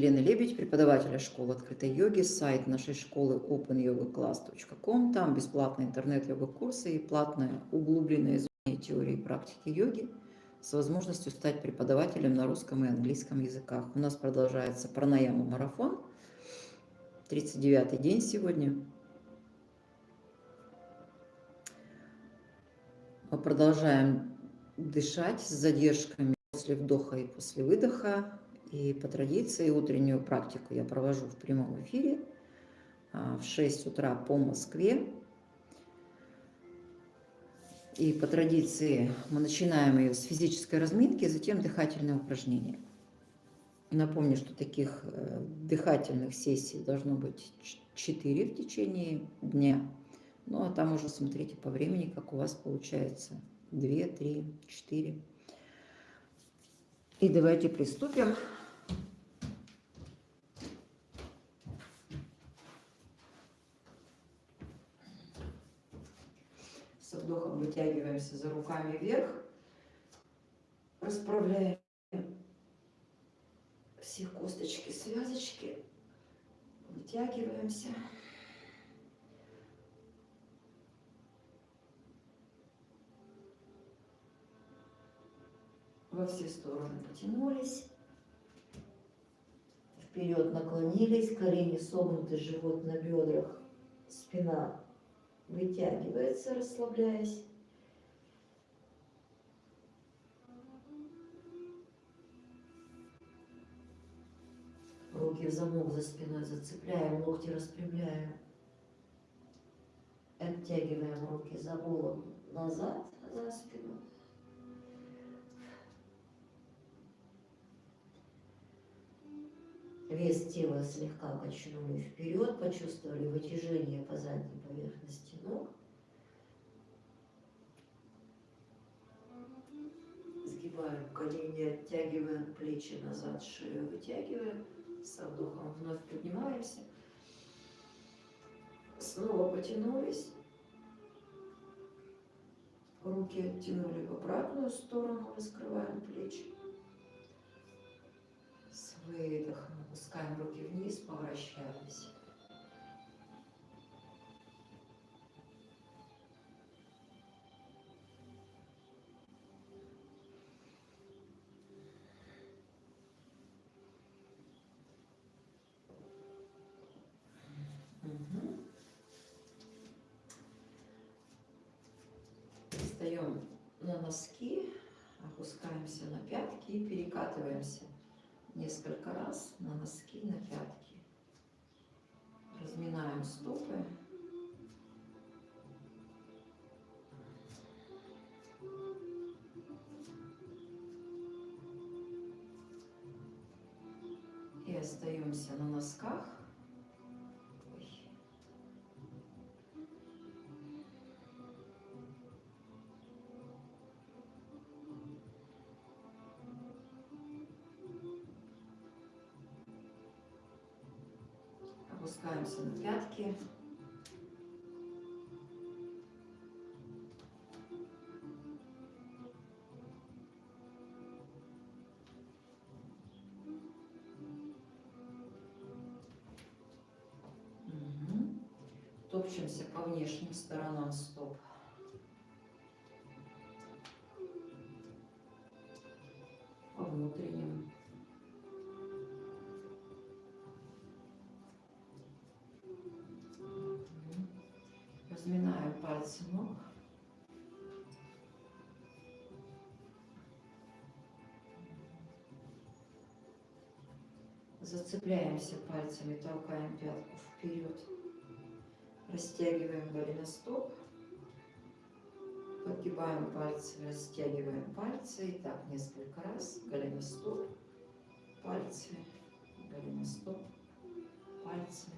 Лена Лебедь, преподавателя школы открытой йоги, сайт нашей школы opanyogaclass.com. Там бесплатные интернет-йога-курсы и платное углубленное изучение теории и практики йоги с возможностью стать преподавателем на русском и английском языках. У нас продолжается пранаяма-марафон, 39-й день сегодня. Мы продолжаем дышать с задержками после вдоха и после выдоха. И по традиции утреннюю практику я провожу в прямом эфире в 6 утра по Москве. И по традиции мы начинаем ее с физической разминки, затем дыхательные упражнения. Напомню, что таких дыхательных сессий должно быть 4 в течение дня. Ну, а там уже смотрите по времени, как у вас получается. 2, 3, 4. И давайте приступим. Со вдохом вытягиваемся за руками вверх, расправляем все косточки, связочки, вытягиваемся. Во все стороны потянулись, вперед наклонились, колени согнуты, живот на бедрах, спина вытягивается, расслабляясь. Руки в замок за спиной зацепляем, локти распрямляем. Оттягиваем руки за голову назад, за спину. Вес тела слегка качнули вперед, почувствовали вытяжение по задней поверхности ног. Сгибаем колени, оттягиваем плечи назад, шею вытягиваем. Со вдохом вновь поднимаемся. Снова потянулись. Руки оттянули в обратную сторону, раскрываем плечи. С выдохом опускаем руки вниз, поворачиваемся. Встаем на носки, опускаемся на пятки и перекатываемся несколько раз на носки, на пятки. Разминаем стопы. И остаемся на носках. Опускаемся на пятки. Топчемся по внешним сторонам стоп. По внутренним. Разминаем пальцы ног. Зацепляемся пальцами, толкаем пятку вперед. Растягиваем голеностоп. Подгибаем пальцы, растягиваем пальцы. И так несколько раз. Голеностоп, пальцы, голеностоп, пальцы.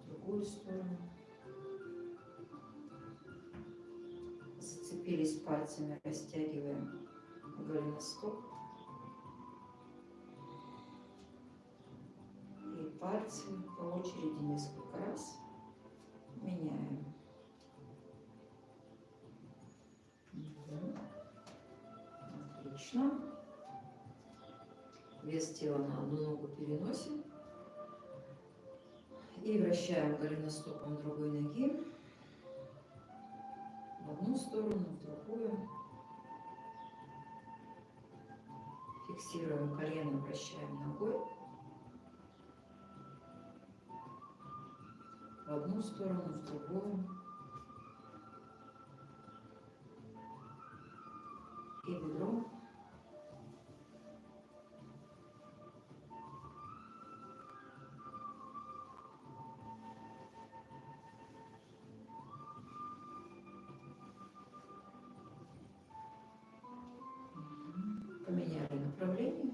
В другую сторону. Зацепились пальцами, растягиваем голеностоп. И пальцы по очереди несколько раз меняем. Отлично. Вес тела на одну ногу переносим. И вращаем голеностопом другой ноги. В одну сторону, в другую. Фиксируем колено, вращаем ногой. В одну сторону, в другую. И бедром. Поменяли направление.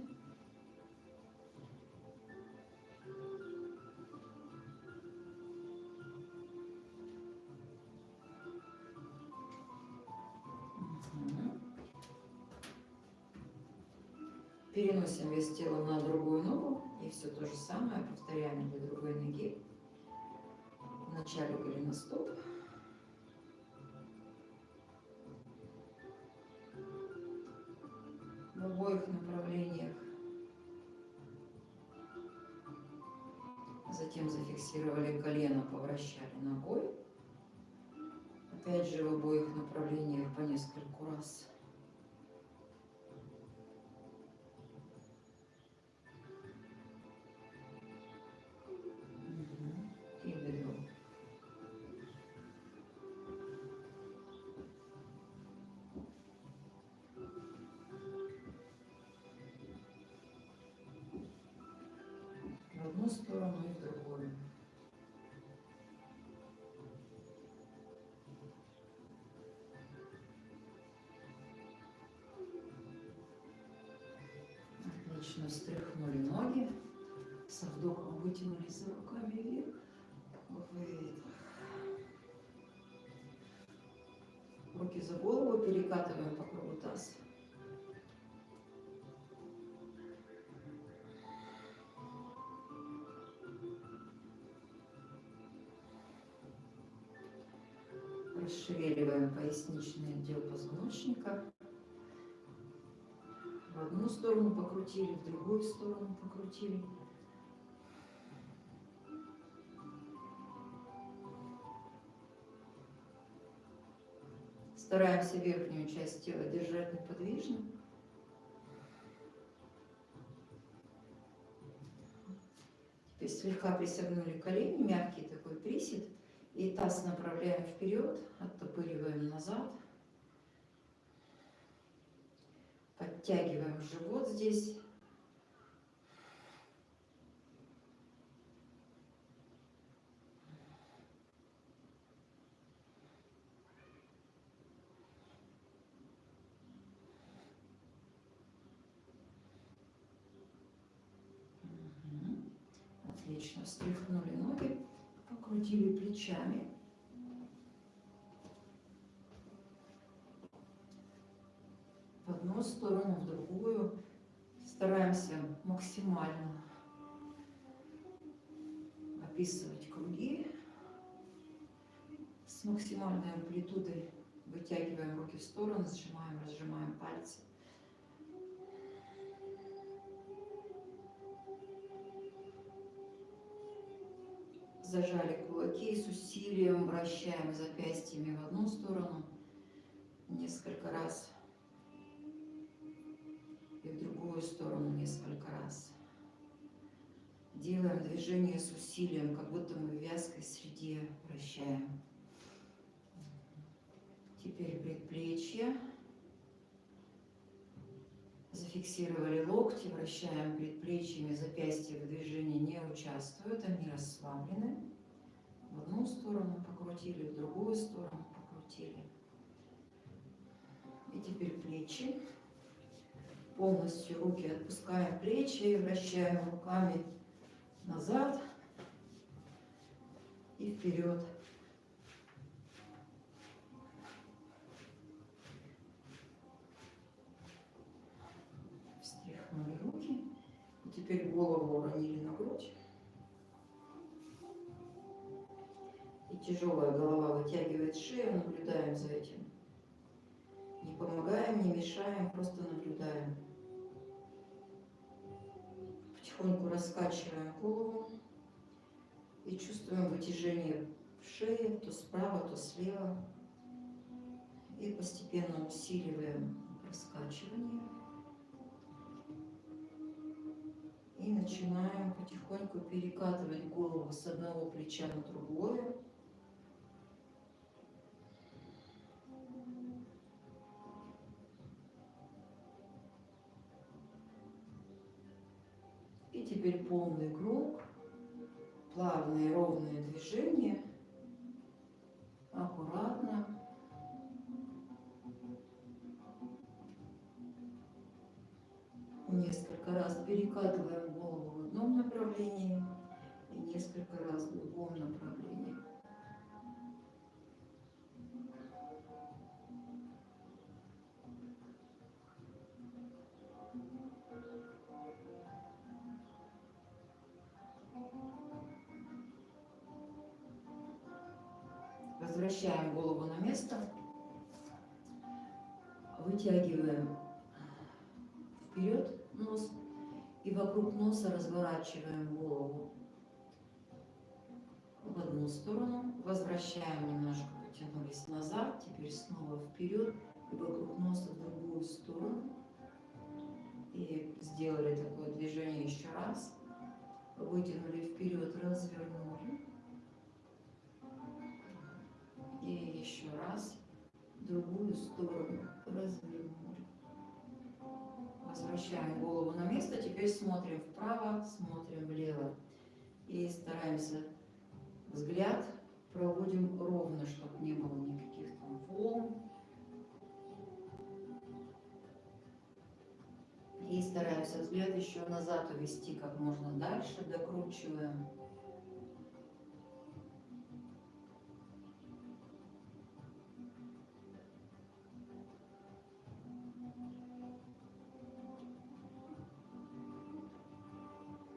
Переносим вес тела на другую ногу. И все то же самое повторяем для другой ноги. Вначале голеностоп. В обоих направлениях. Затем зафиксировали колено, повращали ногой. Опять же в обоих направлениях по нескольку раз. И бедро. В одну сторону и в другую. Отлично, встряхнули ноги. Со вдохом вытянулись за руками вверх. Выдох. Руки за голову, перекатываем по кругу таз. Расшевеливаем поясничный отдел позвоночника. В одну сторону покрутили, в другую сторону покрутили. Стараемся верхнюю часть тела держать неподвижно. Теперь слегка присогнули колени, мягкий такой присед. И таз направляем вперед, оттопыриваем назад. Подтягиваем живот здесь. Отлично. Встряхнули ноги, покрутили плечами. В одну сторону, в другую. Стараемся максимально описывать круги. С максимальной амплитудой вытягиваем руки в сторону, сжимаем, разжимаем пальцы. Зажали кулаки, с усилием вращаем запястьями в одну сторону несколько раз и в другую сторону несколько раз. Делаем движение с усилием, как будто мы в вязкой среде вращаем. Теперь предплечья. Зафиксировали локти, вращаем предплечьями, запястья в движении не участвуют, они расслаблены. В одну сторону покрутили, в другую сторону покрутили. И теперь плечи. Полностью руки отпускаем плечи и вращаем руками назад и вперед. Встряхнули руки. И теперь голову уронили на грудь. И тяжелая голова вытягивает шею, наблюдаем за этим. Не помогаем, не мешаем, просто наблюдаем. Потихоньку раскачиваем голову и чувствуем вытяжение в шее, то справа, то слева. И постепенно усиливаем раскачивание. И начинаем потихоньку перекатывать голову с одного плеча на другое. И теперь полный круг, плавные ровные движения, аккуратно. Несколько раз перекатываем голову в одном направлении и несколько раз в другом направлении. Возвращаем голову на место, вытягиваем вперед нос и вокруг носа разворачиваем голову в одну сторону, возвращаем немножко, потянулись назад, теперь снова вперед и вокруг носа в другую сторону. И сделали такое движение еще раз, вытянули вперед, развернули. И еще раз в другую сторону развернули. Возвращаем голову на место, теперь смотрим вправо, смотрим влево. И стараемся взгляд проводим ровно, чтобы не было никаких там волн. И стараемся взгляд еще назад увести как можно дальше, докручиваем.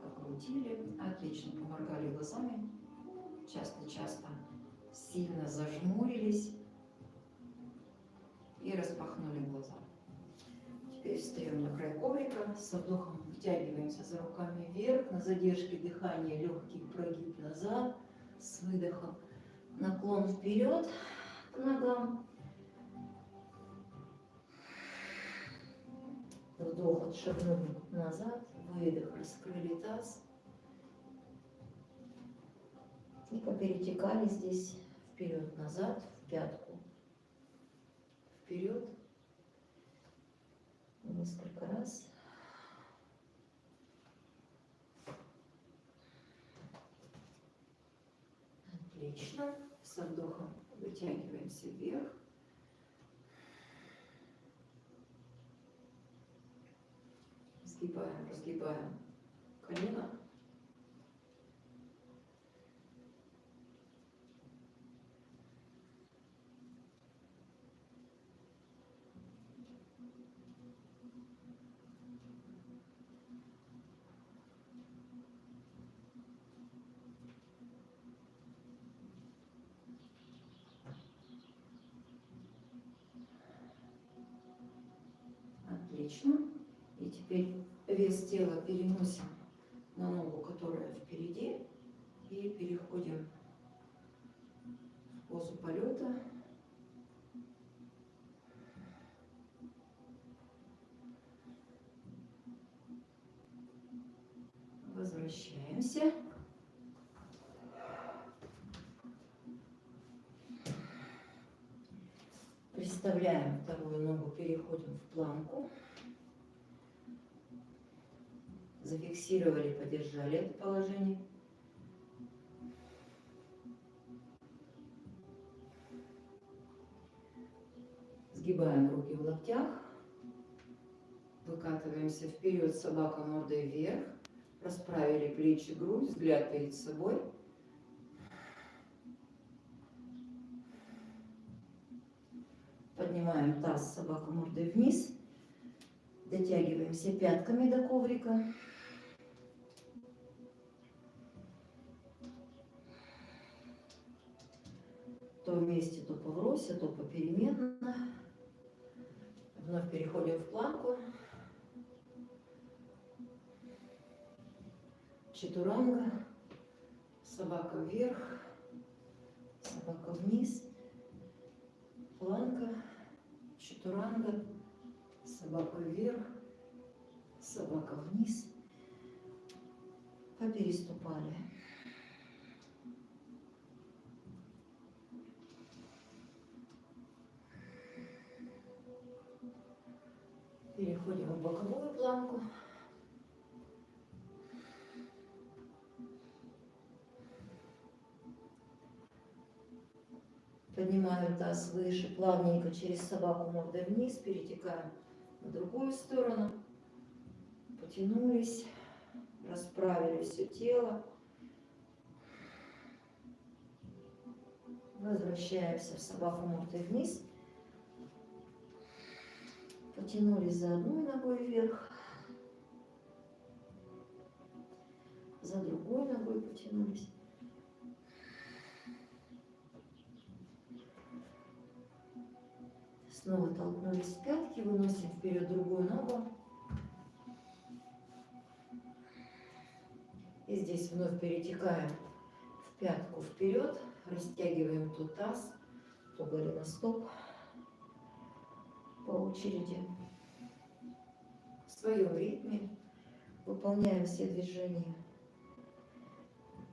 Покрутили. Отлично, поморгали глазами. Часто-часто сильно зажмурились и распахнули глаза. Теперь встаем на край коврика, со вдохом вытягиваемся за руками вверх, на задержке дыхания легкий прогиб назад, с выдохом наклон вперед к ногам. Вдох, отшагнули назад, выдох, раскрыли таз. И поперетекали здесь вперед-назад, в пятку. Вперед. Несколько раз. Отлично. Со вдохом вытягиваемся вверх. Сгибаем, разгибаем колено. Отлично. И теперь вес тела переносим на ногу, которая впереди, и переходим в позу полета. Возвращаемся. Представляем вторую ногу, переходим в планку. Зафиксировали, подержали это положение. Сгибаем руки в локтях. Выкатываемся вперед, собака мордой вверх. Расправили плечи, грудь, взгляд перед собой. Поднимаем таз, собака мордой вниз. Дотягиваемся пятками до коврика. То вместе, то поврось, то попеременно. Вновь переходим в планку. Чатуранга. Собака вверх. Собака вниз. Планка. Чатуранга. Собака вверх. Собака вниз. Попереступали. Переходим в боковую планку. Поднимаем таз выше, плавненько через собаку мордой вниз, перетекаем на другую сторону. Потянулись, расправили все тело. Возвращаемся в собаку мордой вниз. Потянулись за одной ногой вверх. За другой ногой потянулись. Снова толкнулись в пятки, выносим вперед другую ногу. И здесь вновь перетекаем в пятку вперед, растягиваем то таз, то голеностоп по очереди. В своем ритме выполняем все движения.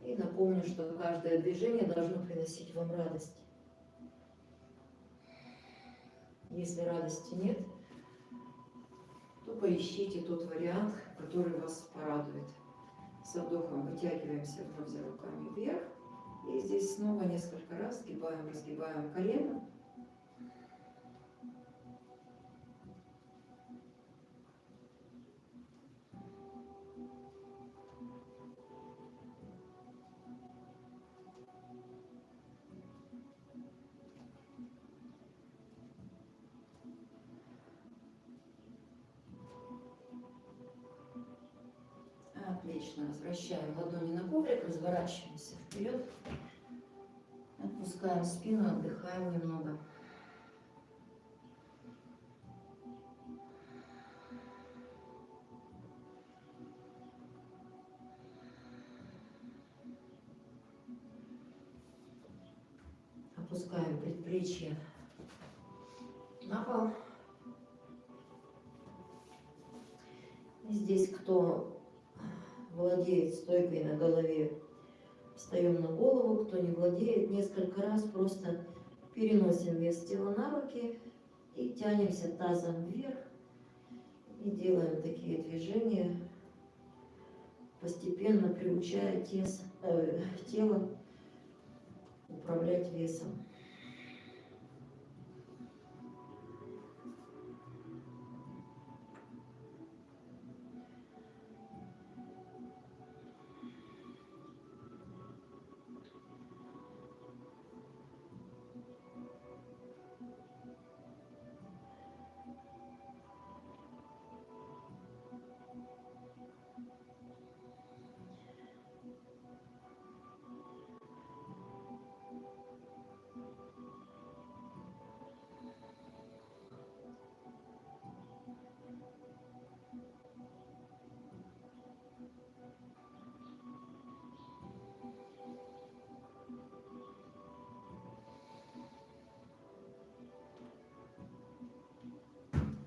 И напомню, что каждое движение должно приносить вам радость. Если радости нет, то поищите тот вариант, который вас порадует. Со вдохом вытягиваемся вновь за руками вверх. И здесь снова несколько раз сгибаем, разгибаем колено. Отлично. Возвращаем ладони на коврик, разворачиваемся вперед. Отпускаем спину, отдыхаем немного. Опускаем предплечье на пол. И здесь, кто владеет стойкой на голове, встаем на голову. Кто не владеет, несколько раз просто переносим вес тела на руки и тянемся тазом вверх. И делаем такие движения, постепенно приучая тело управлять весом.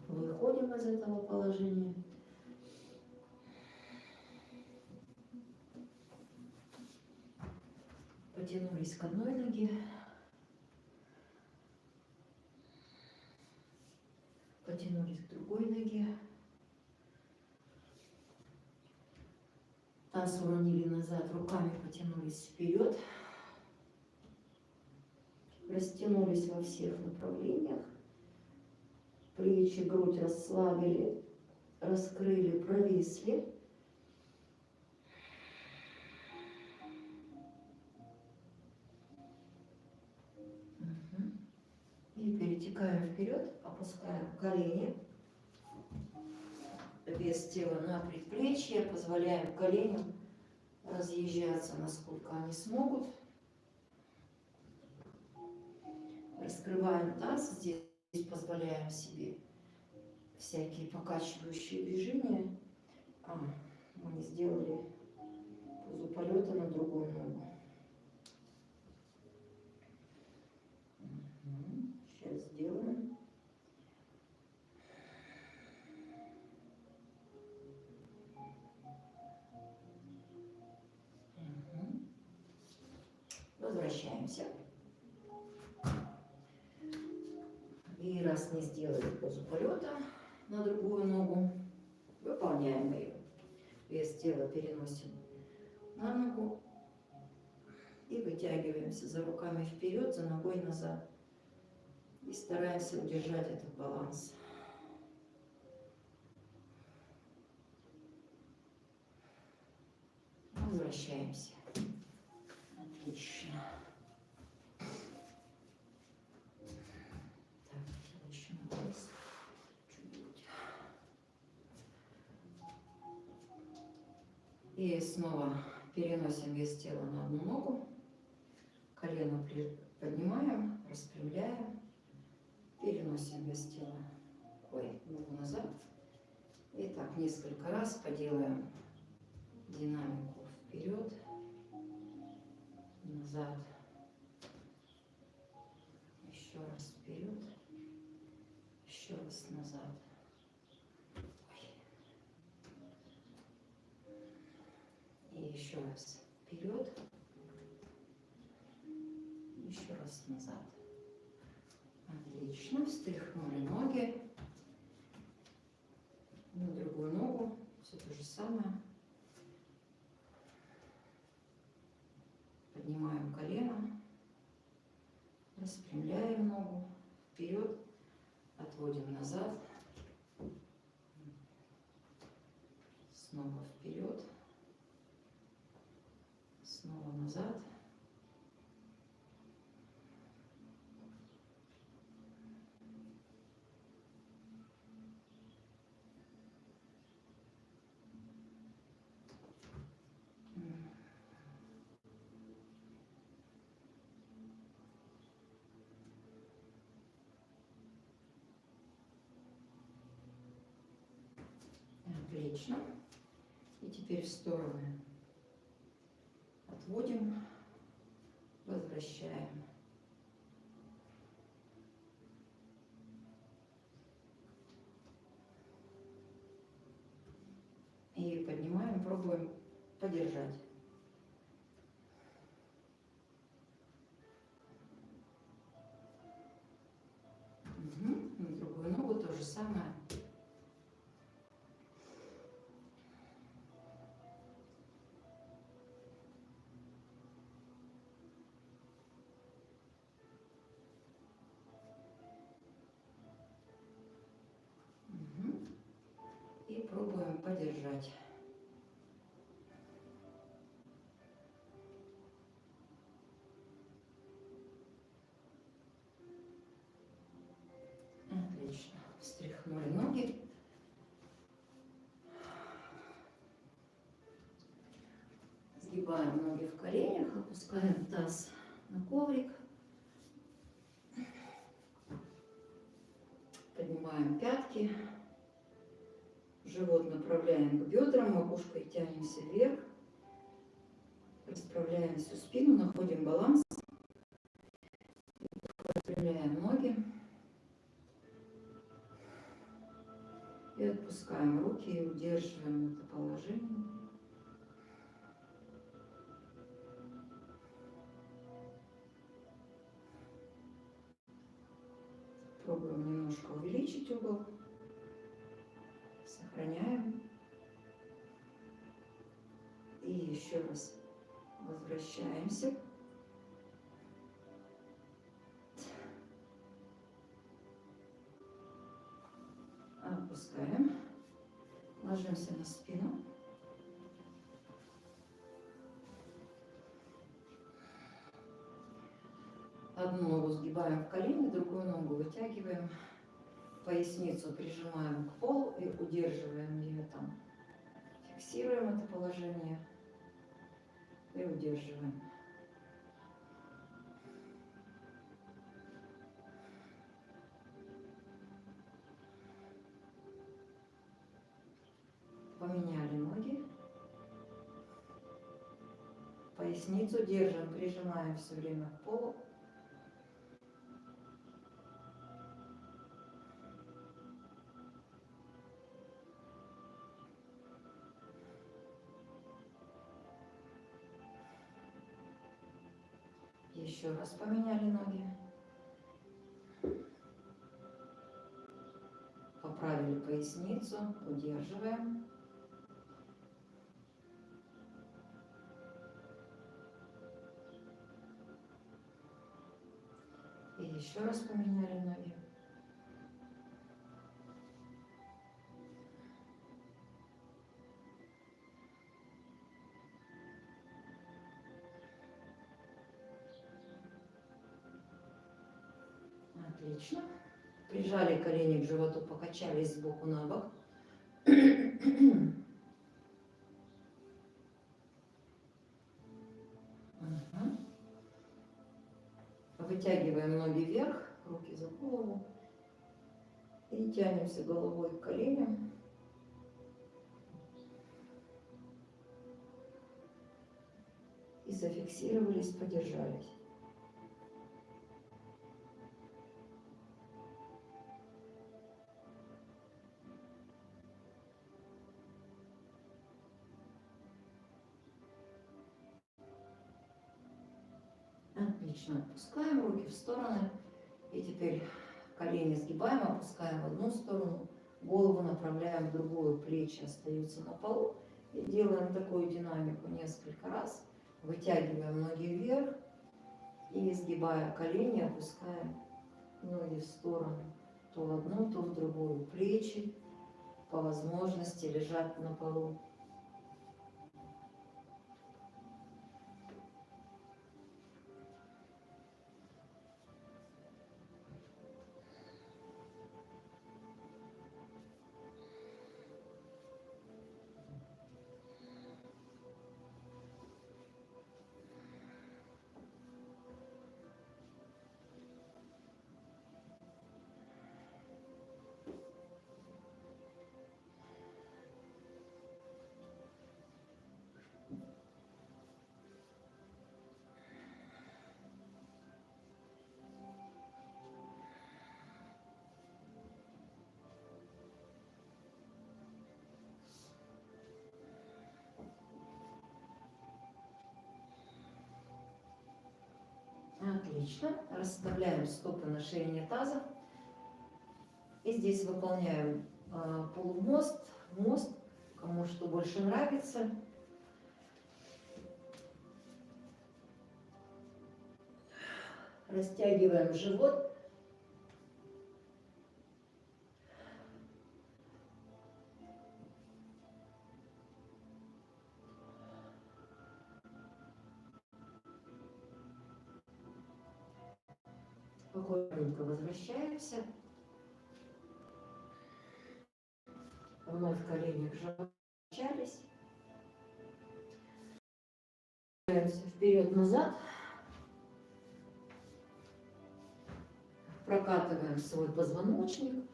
Выходим из этого положения. Потянулись к одной ноге. Потянулись к другой ноге. Таз уронили назад, руками потянулись вперед. Растянулись во всех направлениях. Плечи, грудь расслабили, раскрыли, провисли. И перетекаем вперед, опускаем колени. Вес тела на предплечье, позволяем коленям разъезжаться, насколько они смогут. Раскрываем таз, здесь позволяем себе всякие покачивающие движения. Мы не сделали позу полета на другую ногу. Сейчас сделаем. Возвращаемся. И раз не сделали позу полета на другую ногу, выполняем ее. Вес тела переносим на ногу и вытягиваемся за руками вперед, за ногой назад. И стараемся удержать этот баланс. Возвращаемся. Отлично. Так, еще вниз. Чуть-чуть. И снова переносим вес тела на одну ногу. Колено поднимаем, распрямляем. Переносим вес тела. Ногу назад. И так несколько раз поделаем динамику. Вперед, назад, еще раз вперед, еще раз назад. И еще раз вперед, еще раз назад. Отлично, встряхнули ноги. На другую ногу все то же самое. Поднимаем колено, распрямляем ногу, вперед, отводим назад, снова вперед, снова назад. Отлично. И теперь в стороны отводим, возвращаем. И поднимаем, пробуем подержать. На другую ногу то же самое. И пробуем подержать. Отлично. Встряхнули ноги. Сгибаем ноги в коленях, опускаем таз на коврик. Поднимаем пятки. Живот направляем к бедрам, макушкой тянемся вверх. Расправляем всю спину, находим баланс. Распрямляем ноги. И отпускаем руки и удерживаем это положение. Пробуем немножко увеличить угол. Сохраняем. И еще раз возвращаемся. Отпускаем. Ложимся на спину. Одну ногу сгибаем в колени, другую ногу вытягиваем. Поясницу прижимаем к полу и удерживаем ее там. Фиксируем это положение и удерживаем. поясницу держим, прижимаем все время к полу. Еще раз поменяли ноги. Поправили поясницу, удерживаем. И еще раз поменяли ноги. Отлично. Прижали колени к животу, покачались сбоку на бок. Вытягиваем ноги вверх, руки за голову. И тянемся головой к коленям. И зафиксировались, подержались. Отлично. Отпускаем руки в стороны. И теперь колени сгибаем, опускаем в одну сторону, голову направляем в другую, плечи остаются на полу. И делаем такую динамику несколько раз. Вытягиваем ноги вверх и, сгибая колени, опускаем ноги в сторону. То в одну, то в другую. Плечи по возможности лежат на полу. Отлично. Расставляем стопы на ширине таза. И здесь выполняем полумост, мост, кому что больше нравится. Растягиваем живот. Аккуратненько возвращаемся. Вновь колени к животу качались. Вперед-назад. Прокатываем свой позвоночник.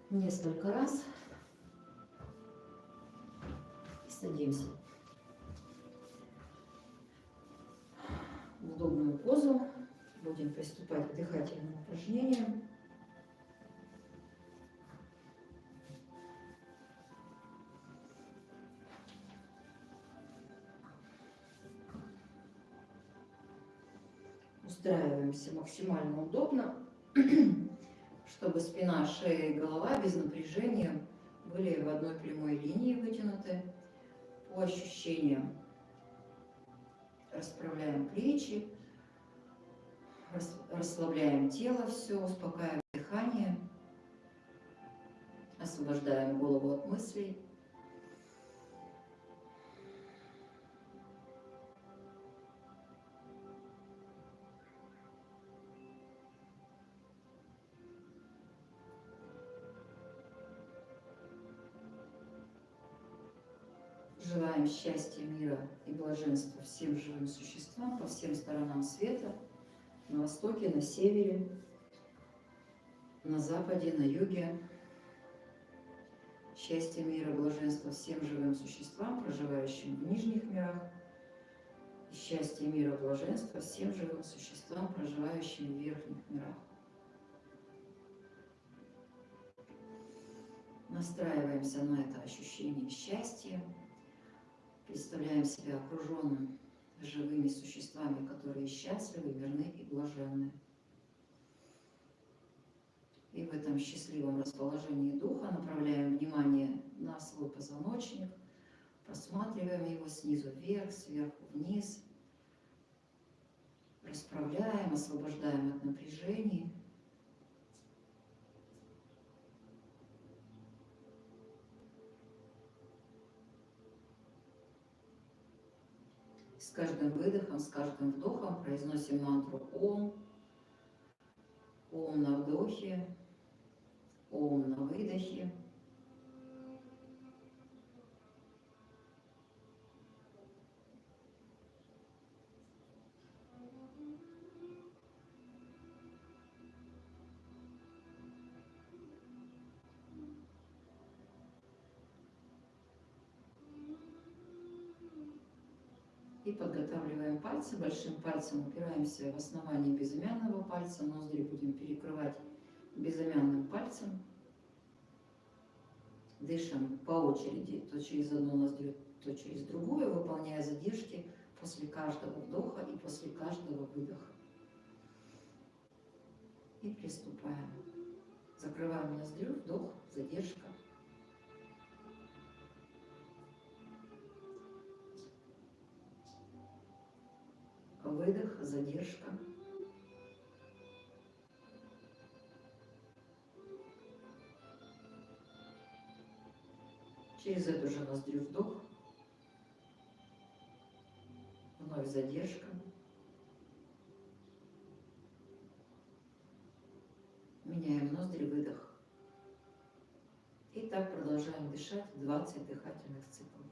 Несколько раз. И садимся в удобную позу. Будем приступать к дыхательным упражнениям. Устраиваемся максимально удобно, чтобы спина, шея и голова без напряжения были в одной прямой линии вытянуты. По ощущениям расправляем плечи, расслабляем тело, все, успокаиваем дыхание, освобождаем голову от мыслей. Желаем счастья, мира и блаженства всем живым существам по всем сторонам света, на востоке, на севере, на западе, на юге, Счастье, мира, блаженства всем живым существам, проживающим в нижних мирах. И счастье, мира, блаженства всем живым существам, проживающим в верхних мирах. Настраиваемся на это ощущение счастья. Представляем себя окруженным живыми существами, которые счастливы, мирны и блаженны. И в этом счастливом расположении духа направляем внимание на свой позвоночник, просматриваем его снизу вверх, сверху вниз, расправляем, освобождаем от напряжений. С каждым выдохом, с каждым вдохом произносим мантру Ом. Ом на вдохе, Ом на выдохе. И подготавливаем пальцы. Большим пальцем упираемся в основание безымянного пальца. Ноздри будем перекрывать безымянным пальцем. Дышим по очереди, то через одну ноздрю, то через другую, выполняя задержки после каждого вдоха и после каждого выдоха. И приступаем. Закрываем ноздрю, вдох, задержка. Выдох, задержка. Через эту же ноздрю вдох. Вновь задержка. Меняем ноздри, выдох. И так продолжаем дышать 20 дыхательных циклов.